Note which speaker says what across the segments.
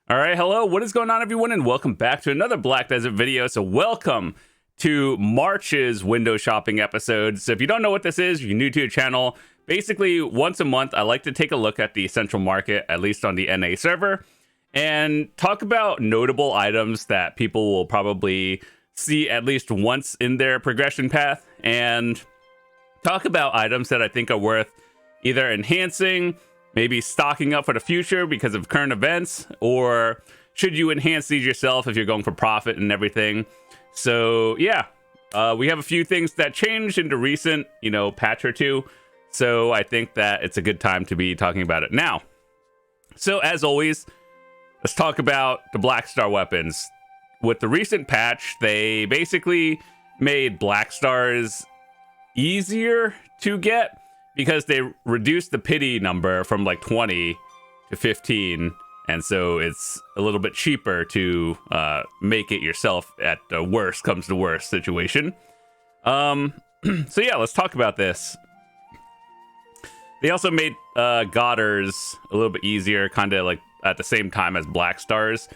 Speaker 1: All right, hello, what is going on, everyone, and welcome back to another Black Desert video. So welcome to March's window shopping episode. So if you don't know what this is, you're new to the channel. Basically, once a month, I like to take a look at the central market, at least on the NA server, and talk about notable items that people will probably see at least once in their progression path, and talk about items that I think are worth either enhancing, maybe stocking up for the future because of current events, or should you enhance these yourself if you're going for profit and everything. So yeah, we have a few things that changed in the recent, patch or two. So I think that it's a good time to be talking about it now. So as always, let's talk about the Black Star weapons. With the recent patch, they basically made Black Stars easier to get, because they reduced the pity number from like 20 to 15, and so it's a little bit cheaper to make it yourself at the worst comes to worst situation. So yeah, let's talk about this. They also made Godders a little bit easier, kind of like at the same time as Black Stars.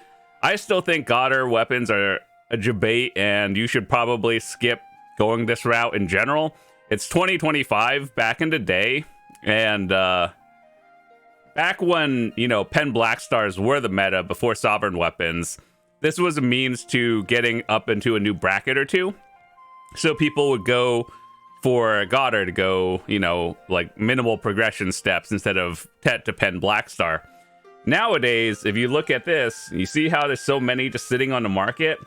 Speaker 1: I still think Godder weapons are a debate, and you should probably skip going this route in general. It's 2025 back in the day, and back when, Pen Black Stars were the meta before Sovereign weapons, this was a means to getting up into a new bracket or two. So people would go for Godder to go, like minimal progression steps instead of Tet to Pen Black Star. Nowadays, if you look at this, you see how there's so many just sitting on the market?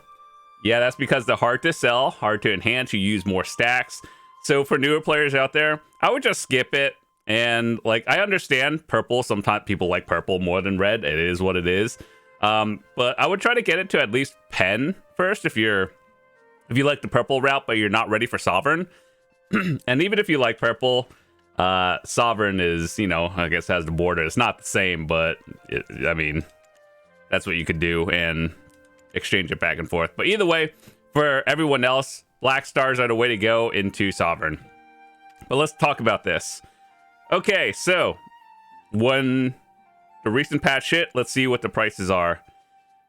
Speaker 1: Yeah, that's because they're hard to sell, hard to enhance, you use more stacks. So for newer players out there, I would just skip it. And like, I understand purple. Sometimes people like purple more than red. It is what it is. But I would try to get it to at least pen first if you like the purple route, but you're not ready for Sovereign. And even if you like purple, Sovereign is, I guess has the border. It's not the same, but that's what you could do and exchange it back and forth. But either way, for everyone else, Black Stars are the way to go into Sovereign. But let's talk about this. Okay, so when the recent patch hit, let's see what the prices are.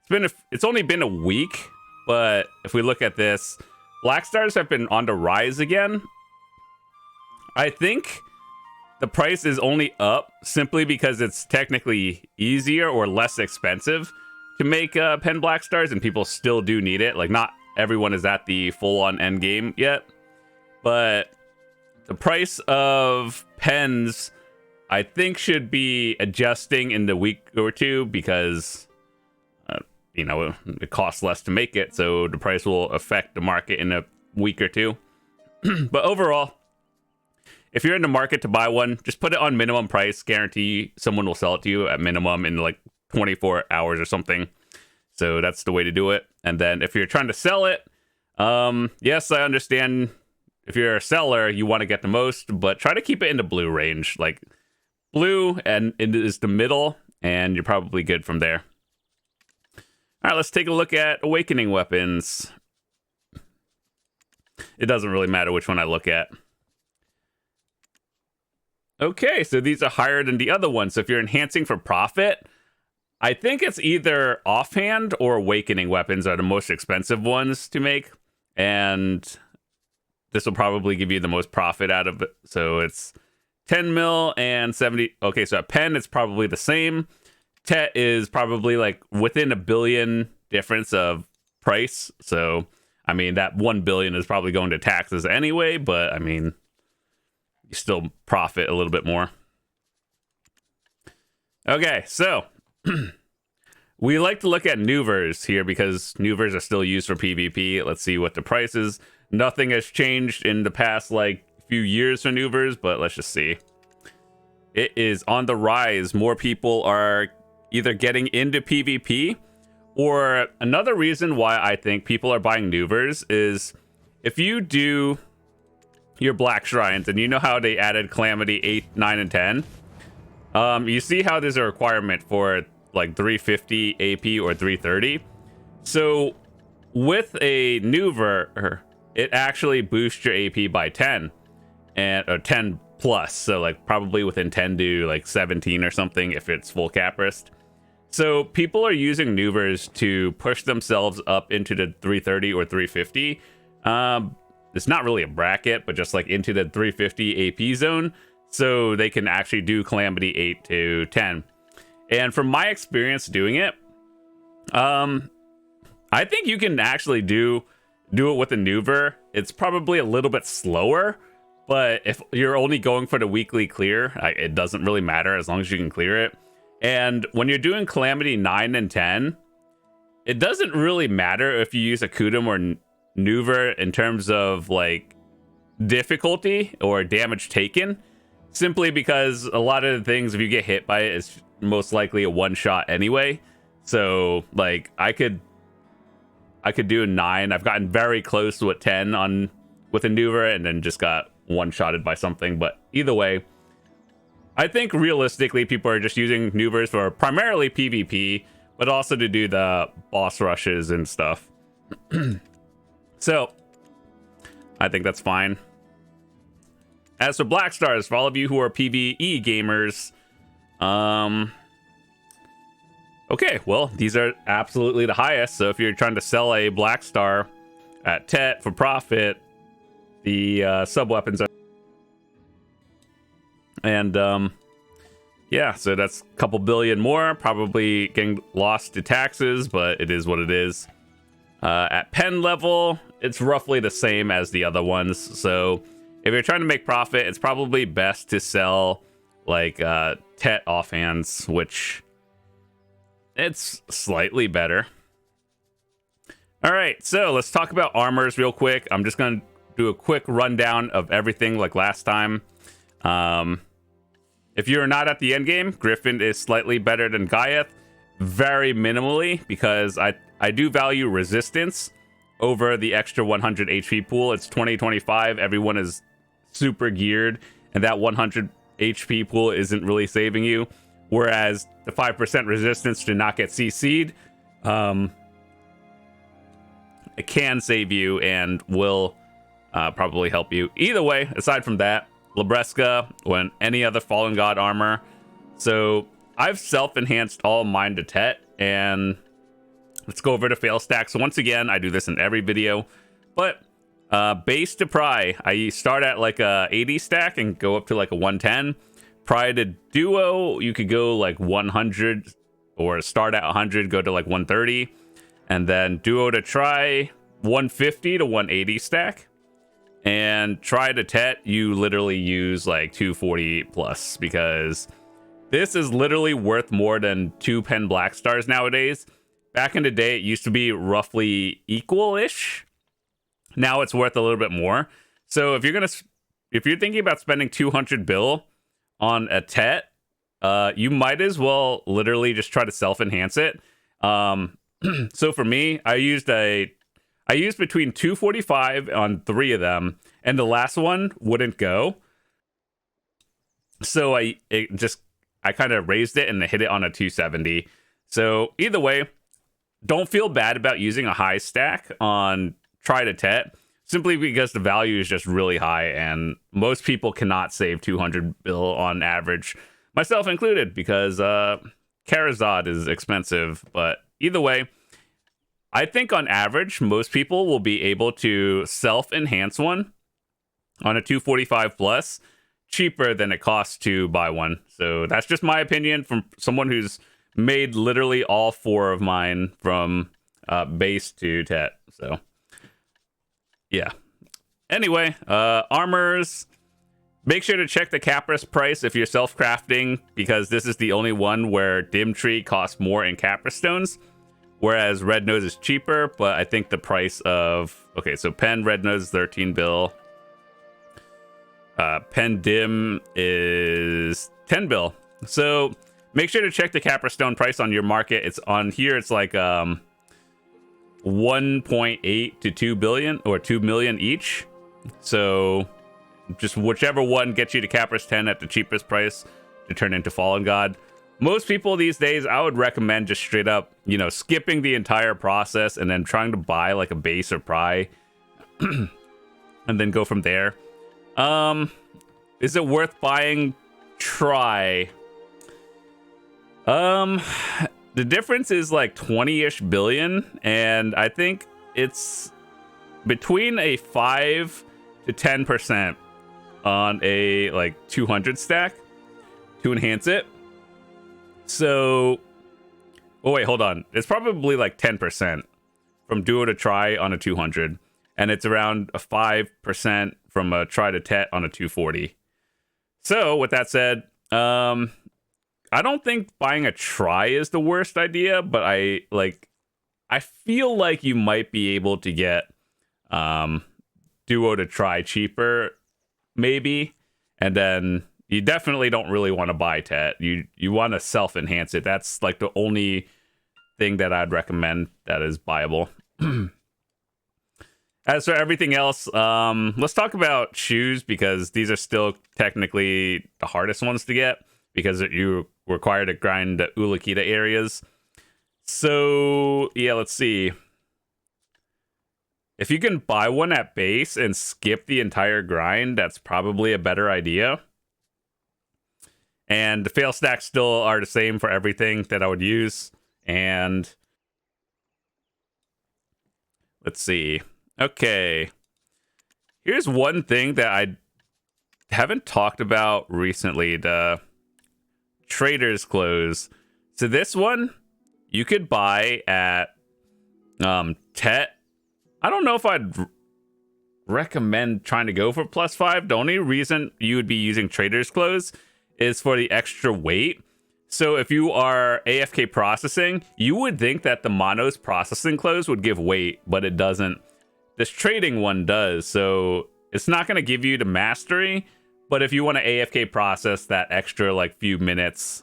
Speaker 1: It's only been a week, but if we look at this, Black Stars have been on the rise again. I think the price is only up simply because it's technically easier or less expensive to make Pen Black Stars, and people still do need it. Like, not everyone is at the full-on end game yet, but the price of pens, I think, should be adjusting in the week or two because it costs less to make it, so the price will affect the market in a week or two. But overall, if you're in the market to buy one, just put it on minimum price. Guarantee someone will sell it to you at minimum in like 24 hours or something. So that's the way to do it. And then if you're trying to sell it, yes, I understand if you're a seller, you want to get the most, but try to keep it in the blue range. Like, blue and it is the middle, and you're probably good from there. All right, let's take a look at awakening weapons. It doesn't really matter which one I look at. Okay, so these are higher than the other ones. So if you're enhancing for profit, I think it's either offhand or awakening weapons are the most expensive ones to make, and this will probably give you the most profit out of it. So it's 10 mil and 70. Okay, so at pen, it's probably the same. Tet is probably like within $1 billion difference of price. So, that 1 billion is probably going to taxes anyway, but you still profit a little bit more. Okay, so we like to look at Nuvers here because Nuvers are still used for PvP. Let's see what the price is. Nothing has changed in the past few years for Nuvers, but let's just see. It is on the rise. More people are either getting into PvP, or another reason why I think people are buying Nuvers is if you do your Black Shrines, and you know how they added Calamity 8, 9, and 10. You see how there's a requirement for like 350 AP or 330. So with a Nuver, it actually boosts your AP by 10 or 10 plus. So like probably within 10 to like 17 or something if it's full caprist. So people are using Nuvers to push themselves up into the 330 or 350. It's not really a bracket, but just like into the 350 AP zone, so they can actually do Calamity 8 to 10. And from my experience doing it, I think you can actually do it with a Nuver. It's probably a little bit slower, but if you're only going for the weekly clear, it doesn't really matter as long as you can clear it. And when you're doing Calamity 9 and 10, it doesn't really matter if you use a Kudum or Nuver in terms of like difficulty or damage taken, simply because a lot of the things, if you get hit by it, it's most likely a one shot anyway. So like I could do a 9. I've gotten very close to a 10 with a Nuver and then just got one shotted by something. But either way, I think realistically people are just using Nuvers for primarily PvP, but also to do the boss rushes and stuff. So I think that's fine. As for Black Stars, for all of you who are PvE gamers, okay, well, these are absolutely the highest. So if you're trying to sell a Black Star at TET for profit, the sub weapons are, and yeah, so that's a couple billion more, probably getting lost to taxes, but it is what it is. At pen level, it's roughly the same as the other ones. So if you're trying to make profit, it's probably best to sell like TET offhands, which it's slightly better. All right, so let's talk about armors real quick. I'm just going to do a quick rundown of everything like last time. If you're not at the end game, Griffin is slightly better than Gaiath, very minimally, because I do value resistance over the extra 100 HP pool. It's 2025. Everyone is super geared, and that 100 HP pool isn't really saving you. Whereas the 5% resistance to not get CC'd, it can save you and will probably help you. Either way, aside from that, Labresca, when any other Fallen God armor. So I've self-enhanced all mine to TET, and let's go over to Failstack. So once again, I do this in every video, but base to pry, I start at like a 80 stack and go up to like a 110. Pry to duo, you could go like 100, or start at 100, go to like 130, and then duo to try 150 to 180 stack. And try to TET, you literally use like 240 plus, because this is literally worth more than 2 pen Black Stars nowadays. Back in the day, it used to be roughly equal-ish. Now it's worth a little bit more. So if you're thinking about spending 200 bill on a TET, you might as well literally just try to self-enhance it. So for me, I used between 245 on 3 of them, and the last one wouldn't go. So I kind of raised it and hit it on a 270. So either way, don't feel bad about using a high stack on try to TET, simply because the value is just really high, and most people cannot save 200 bill on average, myself included, because Karazad is expensive. But either way, I think on average, most people will be able to self-enhance one on a 245 plus cheaper than it costs to buy one. So that's just my opinion from someone who's made literally all 4 of mine from base to TET. So yeah. Anyway, armors. Make sure to check the Capris price if you're self-crafting, because this is the only one where Dim Tree costs more in Capris stones, whereas Red Nose is cheaper. But I think the price of, okay, so Pen Red Nose is 13 bill. Pen Dim is 10 bill. So make sure to check the Capris stone price on your market. It's on here. It's like 1.8 to 2 billion or 2 million each. So just whichever one gets you to Capris 10 at the cheapest price to turn into Fallen God. Most people these days, I would recommend just straight up, skipping the entire process and then trying to buy like a base or pry and then go from there. Is it worth buying? Try. the difference is like 20-ish billion, and I think it's between a 5 to 10% on a like 200 stack to enhance it. So, oh wait, hold on. It's probably like 10% from duo to try on a 200, and it's around a 5% from a try to tet on a 240. So, with that said, I don't think buying a try is the worst idea, but I feel like you might be able to get duo to try cheaper, maybe, and then you definitely don't really want to buy tet. You want to self enhance it. That's like the only thing that I'd recommend that is buyable. As for everything else, let's talk about shoes, because these are still technically the hardest ones to get, because you require to grind the Ulakita areas. So yeah, let's see. If you can buy one at base and skip the entire grind, that's probably a better idea. And the fail stacks still are the same for everything that I would use. And let's see. Okay. Here's one thing that I haven't talked about recently, the trader's clothes. So this one you could buy at Tet. I don't know if I'd recommend trying to go for +5. The only reason you would be using trader's clothes is for the extra weight. So if you are AFK processing, you would think that the Mono's processing clothes would give weight, but it doesn't. This trading one does, so it's not going to give you the mastery, but if you want to AFK process, that extra like few minutes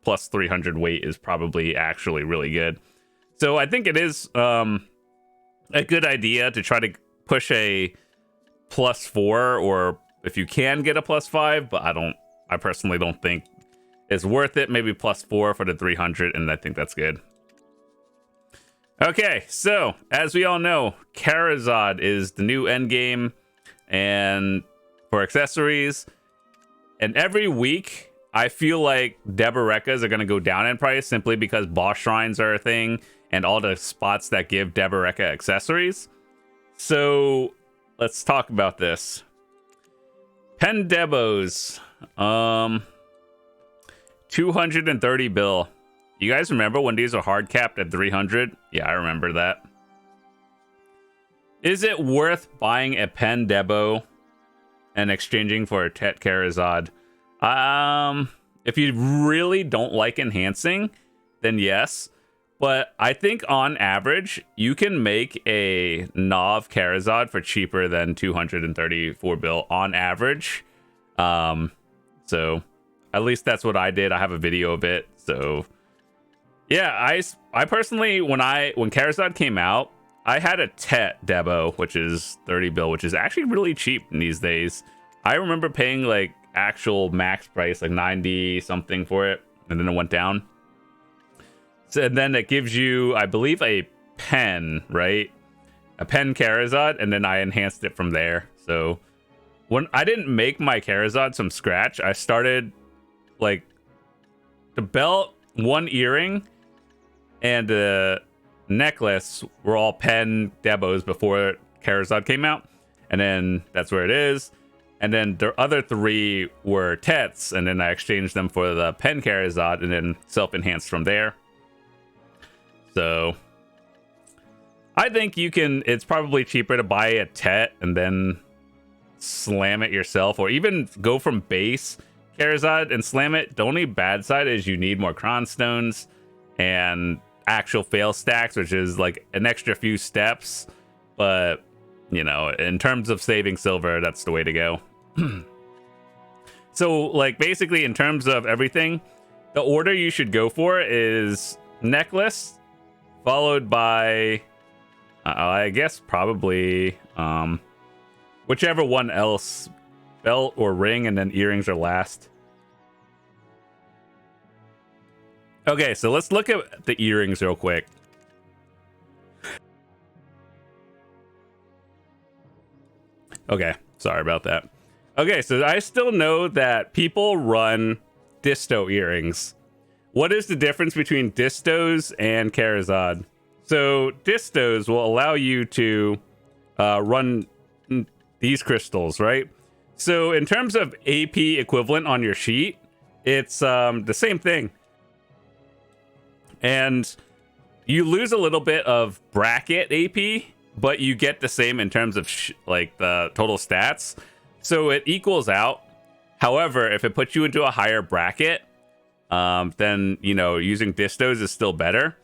Speaker 1: plus 300 weight is probably actually really good. So I think it is a good idea to try to push a +4, or if you can get a +5, but I personally don't think it's worth it. Maybe +4 for the 300, and I think that's good. Okay, so as we all know, Karazad is the new endgame and for accessories, and every week I feel like Debarekas are going to go down in price simply because boss shrines are a thing and all the spots that give Debareka accessories. So let's talk about this. Pen Debos, 230 bill. You guys remember when these are hard capped at 300? Yeah, I remember that. Is it worth buying a Pen Debo and exchanging for a Tet Karazad? If you really don't like enhancing, then yes. But I think on average, you can make a Nav Karazad for cheaper than 234 bill on average. So at least that's what I did. I have a video of it. So yeah, I personally, when Karazad came out, I had a Tet Debo, which is 30 bill, which is actually really cheap in these days. I remember paying like actual max price, like 90 something for it, and then it went down. So, and then it gives you, I believe, a pen, right? A pen Karazad, and then I enhanced it from there. So when I didn't make my Karazad from scratch, I started like the belt, one earring, and the necklace were all pen Debos before Karazad came out, and then that's where it is. And then the other 3 were Tets, and then I exchanged them for the pen Karazad, and then self-enhanced from there. So I think you can, it's probably cheaper to buy a Tet and then slam it yourself, or even go from base Karazad and slam it. The only bad side is you need more Cron Stones and actual fail stacks, which is like an extra few steps. But, you know, in terms of saving silver, that's the way to go. So, like, basically, in terms of everything, the order you should go for is necklace, followed by, I guess, probably whichever one else, belt or ring, and then earrings are last. Okay, so let's look at the earrings real quick. Okay, sorry about that. Okay, so I still know that people run disto earrings, what is the difference between Distos and Karazad? So Distos will allow you to run these crystals, right? So in terms of AP equivalent on your sheet, it's the same thing. And you lose a little bit of bracket AP, but you get the same in terms of like the total stats. So it equals out. However, if it puts you into a higher bracket, then, you know, using Distos is still better.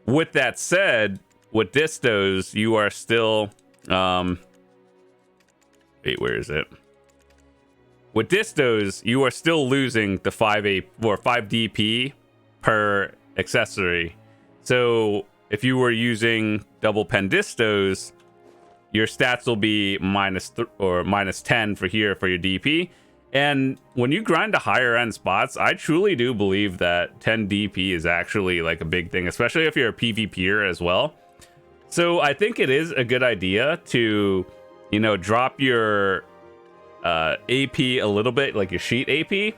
Speaker 1: With that said, with Distos, you are still... wait, where is it? With Distos, you are still losing the 5 DP per accessory. So if you were using double pen Distos, your stats will be minus 10 for here for your DP. And when you grind to higher end spots, I truly do believe that 10 DP is actually like a big thing, especially if you're a PvPer as well. So I think it is a good idea to, you know, drop your AP a little bit, like your sheet AP,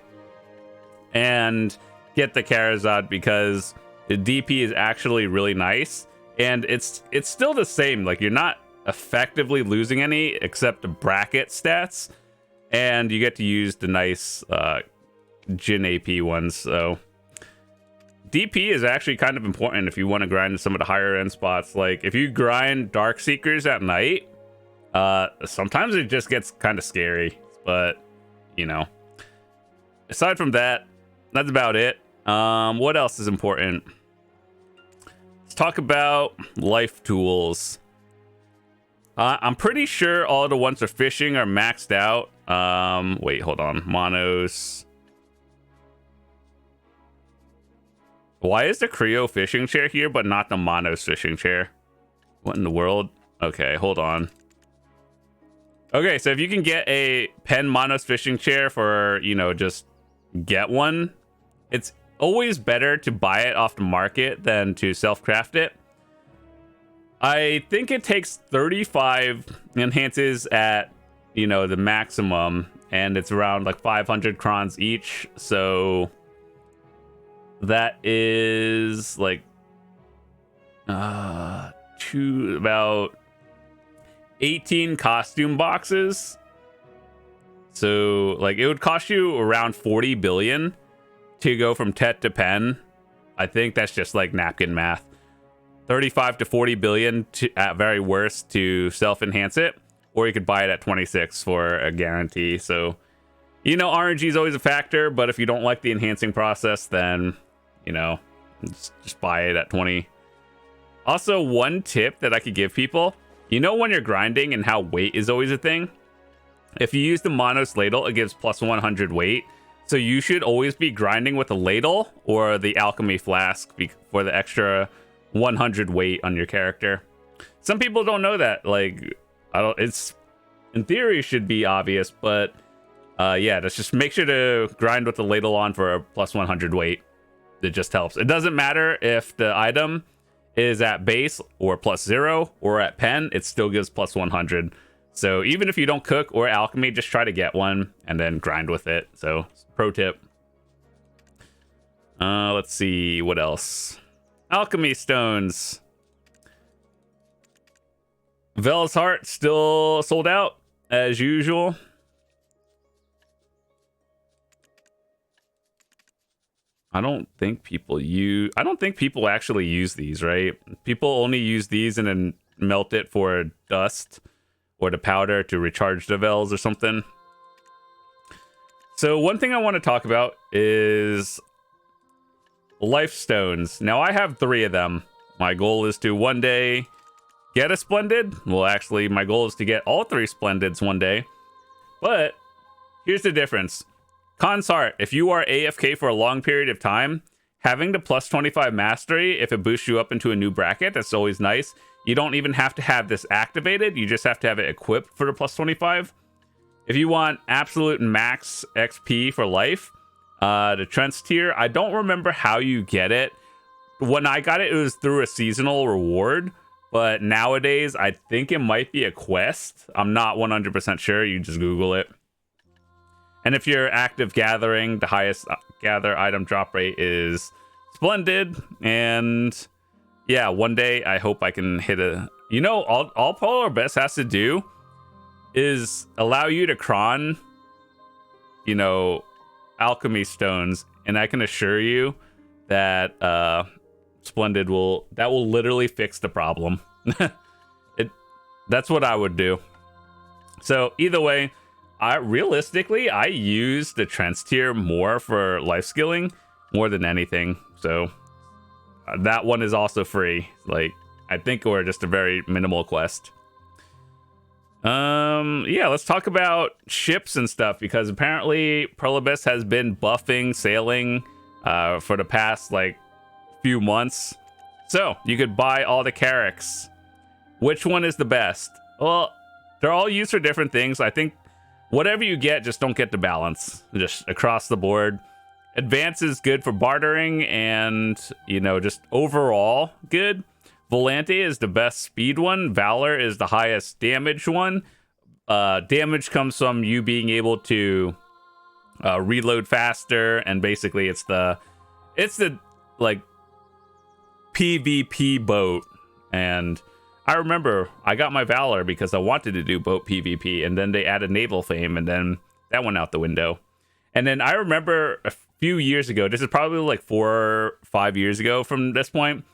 Speaker 1: and get the Karazad, because the DP is actually really nice, and it's still the same. Like, you're not effectively losing any except the bracket stats, and you get to use the nice Jin AP ones. So DP is actually kind of important if you want to grind some of the higher end spots. Like, if you grind Dark Seekers at night, sometimes it just gets kind of scary. But, you know, aside from that, that's about it. What else is important? Let's talk about life tools. I'm pretty sure all the ones for fishing are maxed out. Wait, hold on. Monos. Why is the Creo fishing chair here, but not the Monos fishing chair? What in the world? Okay, hold on. Okay, so if you can get a pen Monos fishing chair for, you know, just get one, it's always better to buy it off the market than to self-craft it. I think it takes 35 enhances at, you know, the maximum, and it's around like 500 crons each. So that is like about 18 costume boxes. So like it would cost you around 40 billion to go from Tet to Pen. I think that's just like napkin math. 35 to 40 billion to, at very worst, to self-enhance it, or you could buy it at 26 for a guarantee. So, you know, RNG is always a factor, but if you don't like the enhancing process, then, you know, just buy it at 20. Also, one tip that I could give people, you know, when you're grinding and how weight is always a thing, if you use the Monos ladle, it gives plus 100 weight. So you should always be grinding with a ladle or the alchemy flask for the extra 100 weight on your character. Some people don't know that. Like, it's in theory should be obvious, but yeah, just make sure to grind with the ladle on for a plus 100 weight. It just helps. It doesn't matter if the item is at base or plus 0 or at pen, it still gives plus 100. So even if you don't cook or alchemy, just try to get one and then grind with it. So pro tip. Let's see what else. Alchemy Stones. Vel's Heart still sold out as usual. I don't think people actually use these, right? People only use these and then melt it for dust or the powder to recharge the Vels or something. So one thing I want to talk about is life stones. Now I have 3 of them. My goal is to one day get a splendid. Well, actually, my goal is to get all 3 splendids one day. But here's the difference. Khan's Heart, if you are AFK for a long period of time, having the plus 25 mastery, if it boosts you up into a new bracket, that's always nice. You don't even have to have this activated. You just have to have it equipped for the plus 25. If you want absolute max XP for life, the Trent's tier, I don't remember how you get it. When I got it, it was through a seasonal reward. But nowadays, I think it might be a quest. I'm not 100% sure. You just Google it. And if you're active gathering, the highest gather item drop rate is splendid. And yeah, one day I hope I can hit a, you know, all Polar Bears has to do is allow you to cron, you know, alchemy stones, and I can assure you that Splendid will literally fix the problem. That's what I would do. So either way, I use the Trents tier more for life skilling more than anything. So that one is also free. Like, I think we're just a very minimal quest. Yeah, let's talk about ships and stuff, because apparently Perlibus has been buffing sailing for the past like few months. So you could buy all the carracks. Which one is the best? Well, they're all used for different things. I think whatever you get, just don't get the balance, just across the board. Advance is good for bartering and, you know, just overall good. Volante is the best speed one. Valor is the highest damage one. Damage comes from you being able to reload faster, and basically it's the like PvP boat. And I remember I got my Valor because I wanted to do boat PvP, and then they added Naval Fame, and then that went out the window. And then I remember a few years ago, this is probably like 4 or 5 years ago from this point,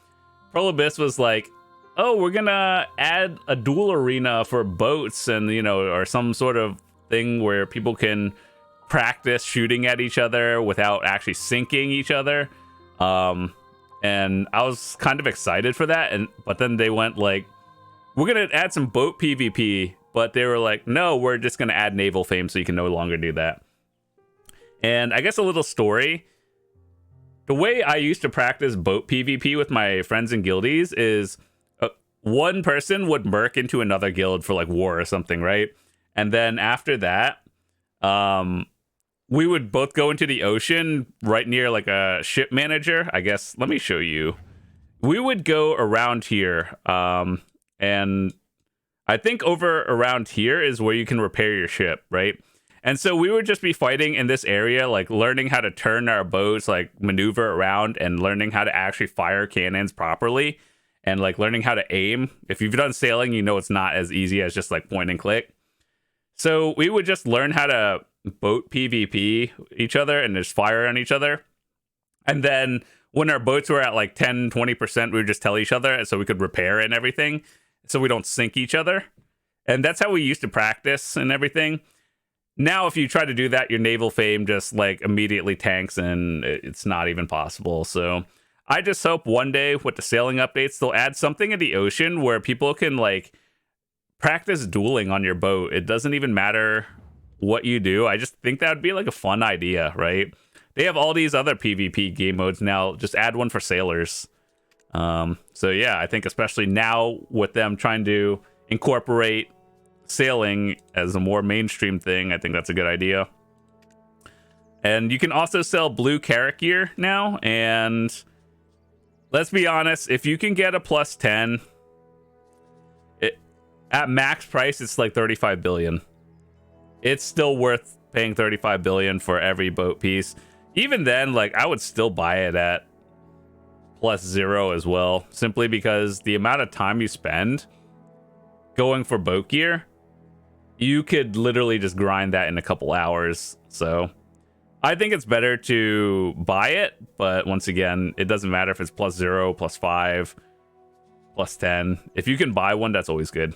Speaker 1: Perlibus was like, oh, we're gonna add a duel arena for boats, and, you know, or some sort of thing where people can practice shooting at each other without actually sinking each other. And I was kind of excited for that, but then they went like, we're gonna add some boat PvP, but they were like, no, we're just gonna add Naval Fame, so you can no longer do that. And I guess a little story. The way I used to practice boat PvP with my friends and guildies is one person would merc into another guild for like war or something, right? And then after that, we would both go into the ocean right near like a ship manager. I guess, let me show you. We would go around here, and I think over around here is where you can repair your ship, right? And so we would just be fighting in this area, like learning how to turn our boats, like maneuver around, and learning how to actually fire cannons properly, and like learning how to aim. If you've done sailing, you know it's not as easy as just like point and click. So we would just learn how to boat PvP each other and just fire on each other. And then when our boats were at like 10, 20%, we would just tell each other so we could repair and everything, so we don't sink each other. And that's how we used to practice and everything. Now, if you try to do that, your Naval Fame just like immediately tanks, and it's not even possible. So I just hope one day with the sailing updates, they'll add something in the ocean where people can like practice dueling on your boat. It doesn't even matter what you do. I just think that would be like a fun idea, right? They have all these other PvP game modes now. Just add one for sailors. So yeah, I think especially now with them trying to incorporate sailing as a more mainstream thing, I think that's a good idea. And you can also sell blue carrot gear now, and let's be honest, if you can get a plus 10 at max price, it's like 35 billion. It's still worth paying 35 billion for every boat piece. Even then, like, I would still buy it at plus 0 as well, simply because the amount of time you spend going for boat gear, you could literally just grind that in a couple hours. So I think it's better to buy it, but once again, it doesn't matter if it's plus 0, plus 5, plus 10. If you can buy one, that's always good.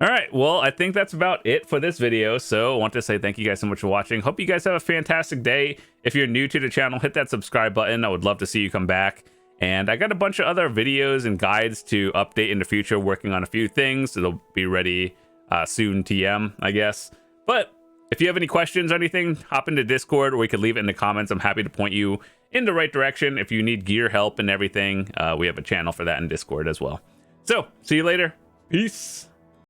Speaker 1: All right, well, I think that's about it for this video. So I want to say thank you guys so much for watching. Hope you guys have a fantastic day. If you're new to the channel, hit that subscribe button. I would love to see you come back. And I got a bunch of other videos and guides to update in the future, working on a few things. It'll be ready soon, TM, I guess. But if you have any questions or anything, hop into Discord, or we could leave it in the comments. I'm happy to point you in the right direction. If you need gear help and everything, we have a channel for that in Discord as well. So, see you later. Peace.